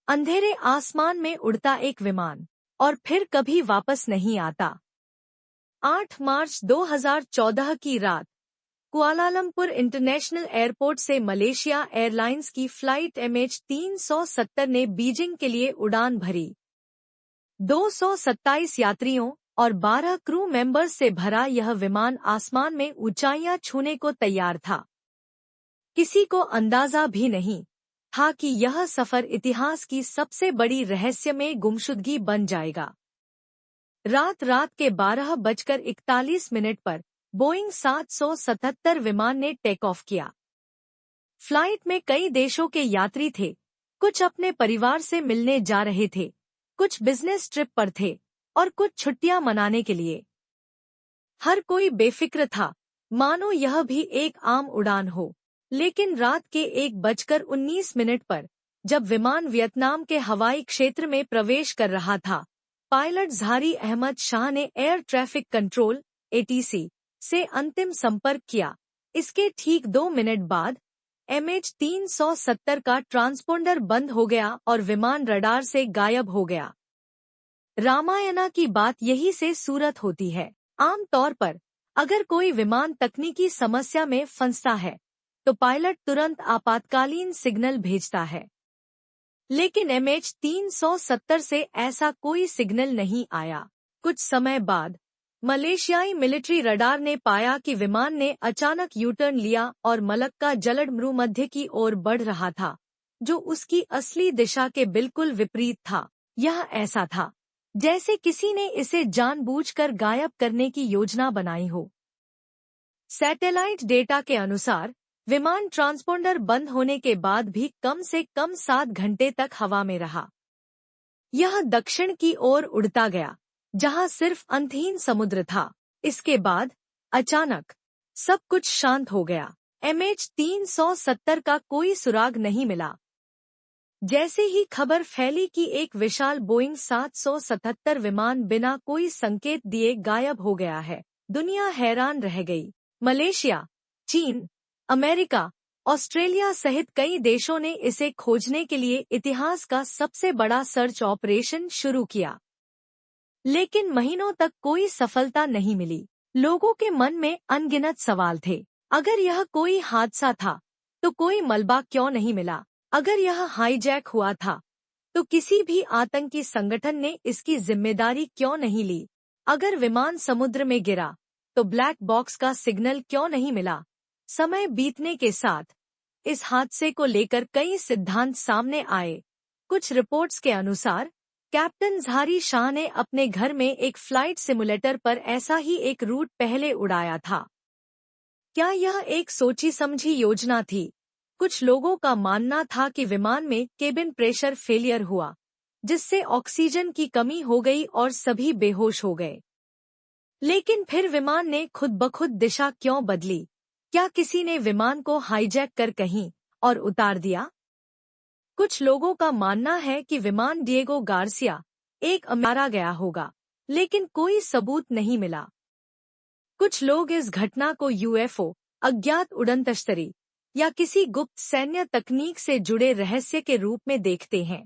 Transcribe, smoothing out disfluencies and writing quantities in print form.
अंधेरे आसमान में उड़ता एक विमान और फिर कभी वापस नहीं आता। 8 मार्च 2014 की रात कुआलालंपुर इंटरनेशनल एयरपोर्ट से मलेशिया एयरलाइंस की फ्लाइट MH370 ने बीजिंग के लिए उड़ान भरी। 227 यात्रियों और 12 क्रू मेंबर्स से भरा यह विमान आसमान में ऊंचाइयां छूने को तैयार था। किसी को अंदाजा भी नहीं था कि यह सफर इतिहास की सबसे बड़ी रहस्यमय गुमशुदगी बन जाएगा। रात के 12:41 पर बोइंग 777 विमान ने टेक ऑफ किया। फ्लाइट में कई देशों के यात्री थे, कुछ अपने परिवार से मिलने जा रहे थे, कुछ बिजनेस ट्रिप पर थे और कुछ छुट्टियां मनाने के लिए। हर कोई बेफिक्र था, मानो यह भी एक आम उड़ान हो। लेकिन रात के 1:19 पर जब विमान वियतनाम के हवाई क्षेत्र में प्रवेश कर रहा था, पायलट ज़ारी अहमद शाह ने एयर ट्रैफिक कंट्रोल ATC से अंतिम संपर्क किया। इसके ठीक 2 मिनट बाद MH370 का ट्रांसपोंडर बंद हो गया और विमान रडार से गायब हो गया। रामायणा की बात यही से सूरत होती है। आम तौर पर अगर कोई विमान तकनीकी समस्या में फंसता है तो पायलट तुरंत आपातकालीन सिग्नल भेजता है। लेकिन MH370 से ऐसा कोई सिग्नल नहीं आया। कुछ समय बाद मलेशियाई मिलिट्री रडार ने पाया कि विमान ने अचानक यूटर्न लिया और मलक्का जलद भूमध्य की ओर बढ़ रहा था, जो उसकी असली दिशा के बिल्कुल विपरीत था। यह ऐसा था जैसे किसी ने इसे जानबूझकर गायब करने की योजना बनाई हो। सैटेलाइट डेटा के अनुसार विमान ट्रांसपोंडर बंद होने के बाद भी कम से कम 7 घंटे तक हवा में रहा। यह दक्षिण की ओर उड़ता गया, जहां सिर्फ अंतहीन समुद्र था। इसके बाद अचानक सब कुछ शांत हो गया। MH370 का कोई सुराग नहीं मिला। जैसे ही खबर फैली कि एक विशाल बोइंग 777 विमान बिना कोई संकेत दिए गायब हो गया है, दुनिया हैरान रह गई। मलेशिया, चीन, अमेरिका, ऑस्ट्रेलिया सहित कई देशों ने इसे खोजने के लिए इतिहास का सबसे बड़ा सर्च ऑपरेशन शुरू किया। लेकिन महीनों तक कोई सफलता नहीं मिली। लोगों के मन में अनगिनत सवाल थे। अगर यह कोई हादसा था तो कोई मलबा क्यों नहीं मिला? अगर यह हाईजैक हुआ था तो किसी भी आतंकी संगठन ने इसकी जिम्मेदारी क्यों नहीं ली? अगर विमान समुद्र में गिरा तो ब्लैक बॉक्स का सिग्नल क्यों नहीं मिला? समय बीतने के साथ इस हादसे को लेकर कई सिद्धांत सामने आए। कुछ रिपोर्ट्स के अनुसार कैप्टन ज़ारी शाह ने अपने घर में एक फ्लाइट सिमुलेटर पर ऐसा ही एक रूट पहले उड़ाया था। क्या यह एक सोची समझी योजना थी? कुछ लोगों का मानना था कि विमान में केबिन प्रेशर फेलियर हुआ, जिससे ऑक्सीजन की कमी हो गई और सभी बेहोश हो गए। लेकिन फिर विमान ने खुद ब खुद दिशा क्यों बदली? क्या किसी ने विमान को हाईजैक कर कहीं और उतार दिया? कुछ लोगों का मानना है कि विमान डिएगो गार्सिया एक मारा गया होगा, लेकिन कोई सबूत नहीं मिला। कुछ लोग इस घटना को UFO, अज्ञात उड़न तश्तरी या किसी गुप्त सैन्य तकनीक से जुड़े रहस्य के रूप में देखते हैं।